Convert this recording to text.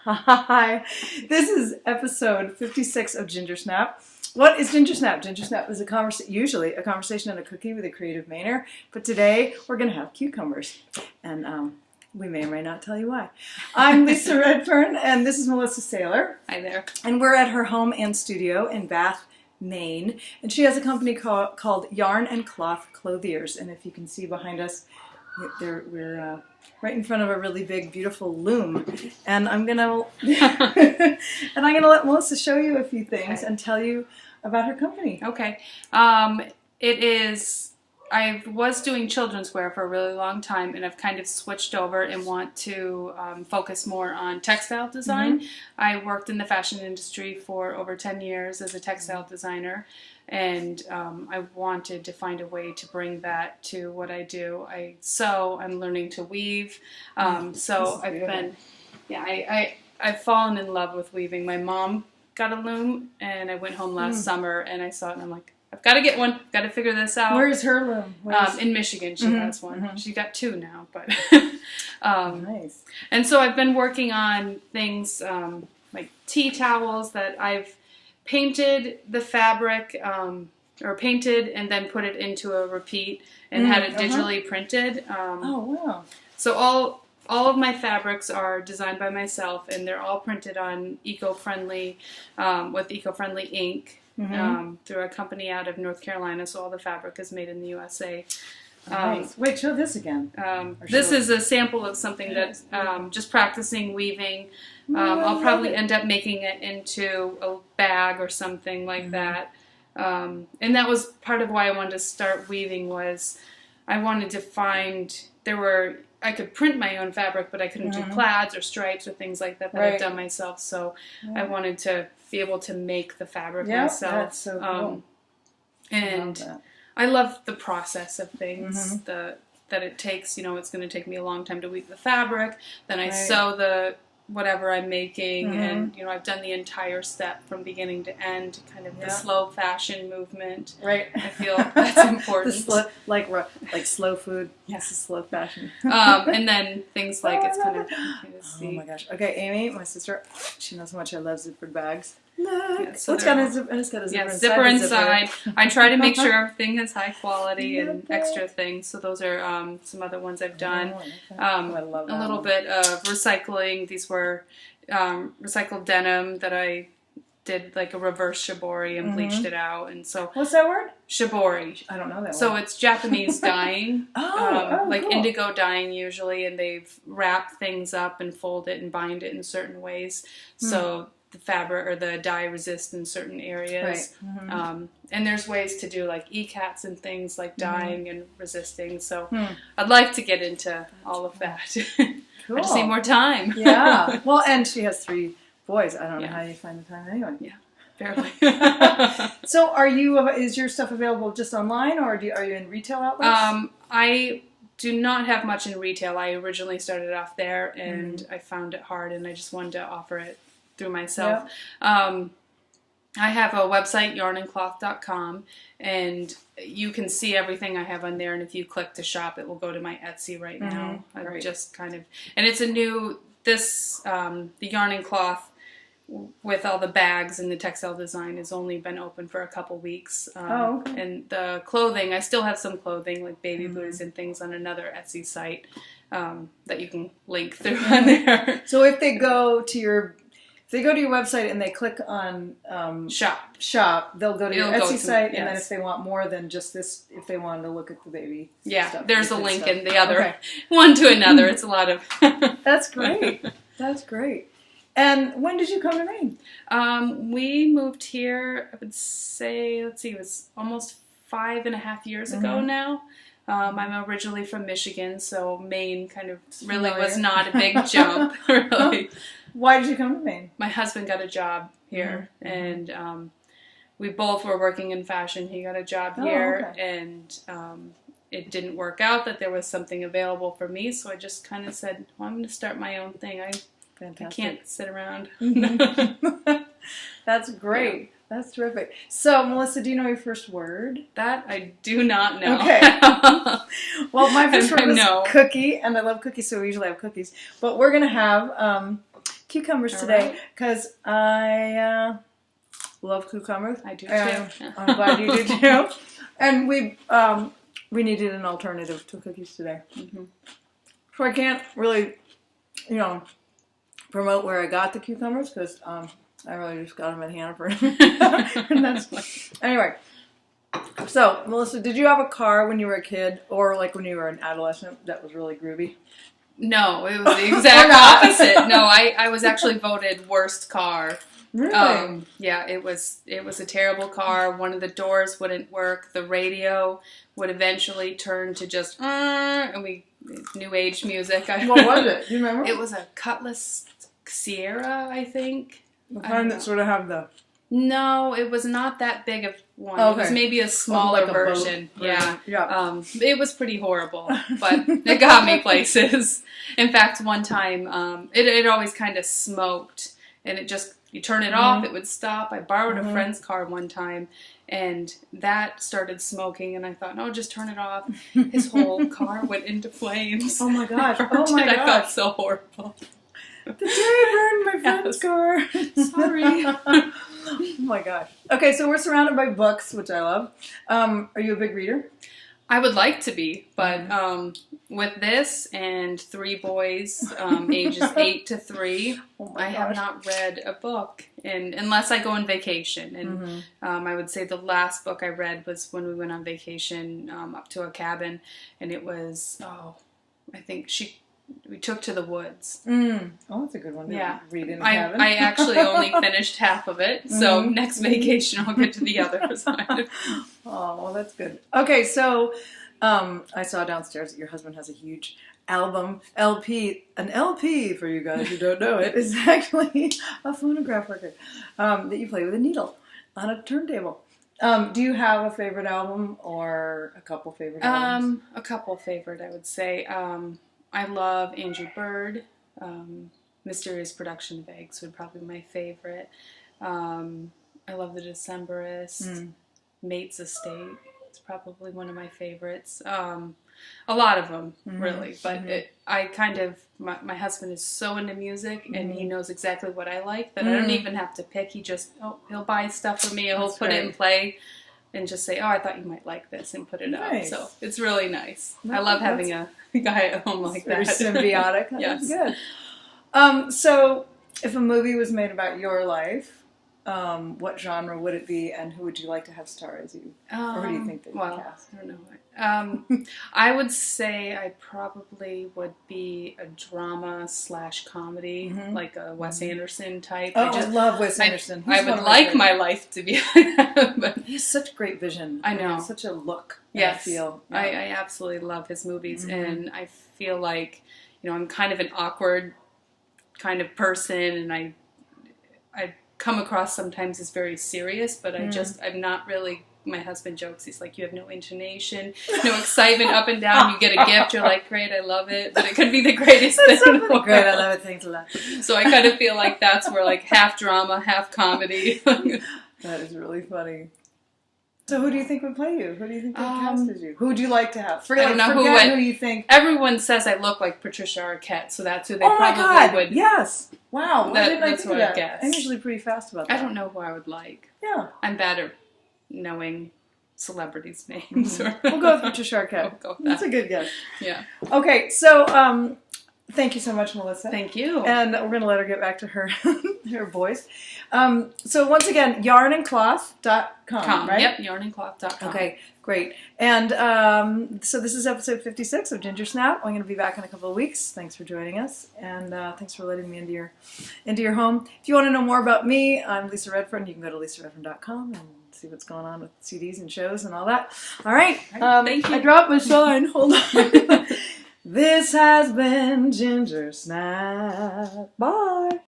Hi, this is episode 56 of Gingersnap. What is Gingersnap? Gingersnap is usually a conversation and a cookie with a creative manner, but today we're going to have cucumbers, and we may or may not tell you why. I'm Lisa Redfern, and this is Melissa Saylor. Hi there. And we're at her home and studio in Bath, Maine, and she has a company called Yarn and Cloth Clothiers, and if you can see behind us, we're right in front of a really big, beautiful loom, and I'm gonna let Melissa show you a few things and tell you about her company. Okay. I was doing children's wear for a really long time, and I've kind of switched over and want to focus more on textile design. Mm-hmm. I worked in the fashion industry for over 10 years as a textile designer, and I wanted to find a way to bring that to what I do. I sew, I'm learning to weave, so I've fallen in love with weaving. My mom got a loom, and I went home last summer, and I saw it, and I'm like, I've got to get one. Got to figure this out. Where's her loom? In Michigan, she has one. Mm-hmm. She got two now, but nice. And so I've been working on things like tea towels that I've painted the fabric, or painted and then put it into a repeat and had it digitally printed. Oh wow! So all of my fabrics are designed by myself, and they're all printed on eco-friendly with eco-friendly ink. Through a company out of North Carolina, so all the fabric is made in the USA. Nice. Wait, show this again. This is a sample of something that just practicing weaving. I'll probably end up making it into a bag or something like that. And that was part of why I wanted to start weaving, was I wanted to find, I could print my own fabric, but I couldn't do plaids or stripes or things like that I've done myself. So I wanted to be able to make the fabric myself. That's so cool. And I love the process of things that it takes. You know, it's going to take me a long time to weave the fabric. Then I sew the whatever I'm making, and I've done the entire step from beginning to end, kind of the slow fashion movement. Right. I feel that's important. like slow food. Yes, it's slow fashion. And then things like it's kind of oh my gosh. Okay, Amy, my sister, she knows how much I love zippered bags. Look, so it's got a zipper. Zipper inside. I try to make sure everything is high quality and extra things. So those are some other ones I've done. I love that a little bit of recycling. These were recycled denim that I did like a reverse shibori and bleached it out. And so what's that word? Shibori. I don't know that word. So it's Japanese dyeing, like cool. indigo dyeing usually, and they've wrapped things up and fold it and bind it in certain ways. So the fabric or the dye resists in certain areas. Right. And there's ways to do like ECATs and things like dyeing and resisting. So I'd like to get into all of that. Cool. I just need more time. Yeah. Well, and she has 3 boys. I don't know how you find the time anyway. Yeah. Barely. So is your stuff available just online, or are you in retail outlets? I do not have much in retail. I originally started off there, and I found it hard, and I just wanted to offer it through myself. Yep. I have a website, yarnandcloth.com, and you can see everything I have on there, and if you click to shop, it will go to my Etsy right now. I've just kind of, and it's a new, the Yarn and Cloth with all the bags and the textile design has only been open for a couple weeks. And the clothing, I still have some clothing, like baby boots and things on another Etsy site that you can link through on there. So if they go to your website and they click on shop, they'll go to your Etsy site, and then if they want more than just this, if they wanted to look at the baby stuff, there's a link in the other one to another. It's a lot of That's great. That's great. And when did you come to Maine? We moved here, I would say, it was almost 5.5 years ago now. I'm originally from Michigan, so Maine kind of really was not a big jump, really. Why did you come to Maine? My husband got a job here, and we both were working in fashion. He got a job here, and it didn't work out that there was something available for me, so I just kind of said, well, I'm going to start my own thing. I can't sit around. That's great. Yeah. That's terrific. So, Melissa, do you know your first word? That I do not know. Okay. Well, my first word was cookie, and I love cookies, so we usually have cookies. But we're going to have cucumbers All today right. because I love cucumbers. I do And too. I'm glad you do too. And we needed an alternative to cookies today. Mm-hmm. So I can't really, promote where I got the cucumbers because I really just got them at Hannaford. And that's anyway. So, Melissa, did you have a car when you were a kid or like when you were an adolescent that was really groovy? No, it was the exact opposite. No, I was actually voted worst car. Really? Yeah, it was a terrible car. One of the doors wouldn't work. The radio would eventually turn to just and new age music. What was it? Do you remember? It was a Cutlass Sierra, I think. The kind that sort of have the... No, it was not that big of one. Okay. It was maybe a smaller like a version. boat. Yeah. Yeah. It was pretty horrible, but it got me places. In fact, one time, it always kind of smoked, and it just, you turn it off, it would stop. I borrowed a friend's car one time, and that started smoking, and I thought, no, just turn it off. His whole car went into flames. Oh my gosh. Burned Oh my it. gosh. I felt so horrible. The day I burned my friend's car. Sorry. Oh my gosh. Okay, so we're surrounded by books, which I love. Are you a big reader? I would like to be, but with this and 3 boys, ages 8 to 3, Oh my I have gosh. not read a book, and unless I go on vacation. And I would say the last book I read was when we went on vacation up to a cabin, and it was I think we took To the Woods. Oh, that's a good one to read in a cabin. I actually only finished half of it, so next vacation I'll get to the other side. Oh, well, that's good. Okay, so I saw downstairs that your husband has a huge LP. An LP, for you guys who don't know it, is actually a phonograph record that you play with a needle on a turntable. Do you have a favorite album or a couple favorite albums? A couple favorite, I would say. I love Andrew Bird. Mysterious Production of Eggs would probably be my favorite. I love The Decemberists. Mate's Estate is probably one of my favorites. A lot of them, really. But my husband is so into music, and he knows exactly what I like that I don't even have to pick. He just, he'll buy stuff for me, he'll put it in play, and just say, I thought you might like this, and put it up. So it's really nice. I love having a guy at home like that. Very symbiotic. Yes. That's good. So if a movie was made about your life, what genre would it be, and who would you like to have star as you? Or who do you think that you cast? I don't know. I would say I probably would be a drama / comedy, like a Wes Anderson type. Oh, I love Wes Anderson. I would like my life to be like that, but he has such great vision. I know. Such a look. Yes. I feel. Yeah. I absolutely love his movies, and I feel like, I'm kind of an awkward kind of person, and I come across sometimes as very serious, but I'm not really, my husband jokes, he's like, you have no intonation, no excitement up and down, you get a gift, you're like, great, I love it, but it could be the greatest thing in the world. Great, I love it, thanks a lot. So I kind of feel like that's where like half drama, half comedy. That is really funny. So who do you think would play you? Who do you think would cast as you? Who would you like to have? I don't know who you think. Everyone says I look like Patricia Arquette, so that's who they Oh my probably God! would. Yes. Wow. Why didn't I That's think of what I that? guess. I'm usually pretty fast about that. I don't know who I would like. Yeah. I'm bad at knowing celebrities' names. We'll go with Patricia Arquette. We'll go with That's that. a good guess. Yeah. Okay, so thank you so much, Melissa. Thank you. And we're going to let her get back to her her voice. So once again, yarnandcloth.com, right? Yep, yarnandcloth.com. Okay, great. And so this is episode 56 of Gingersnap. I'm going to be back in a couple of weeks. Thanks for joining us, and thanks for letting me into your home. If you want to know more about me, I'm Lisa Redfern. You can go to lisaredfern.com and see what's going on with CDs and shows and all that. All right. Thank you. I dropped my sign. Hold on. This has been Gingersnap. Bye.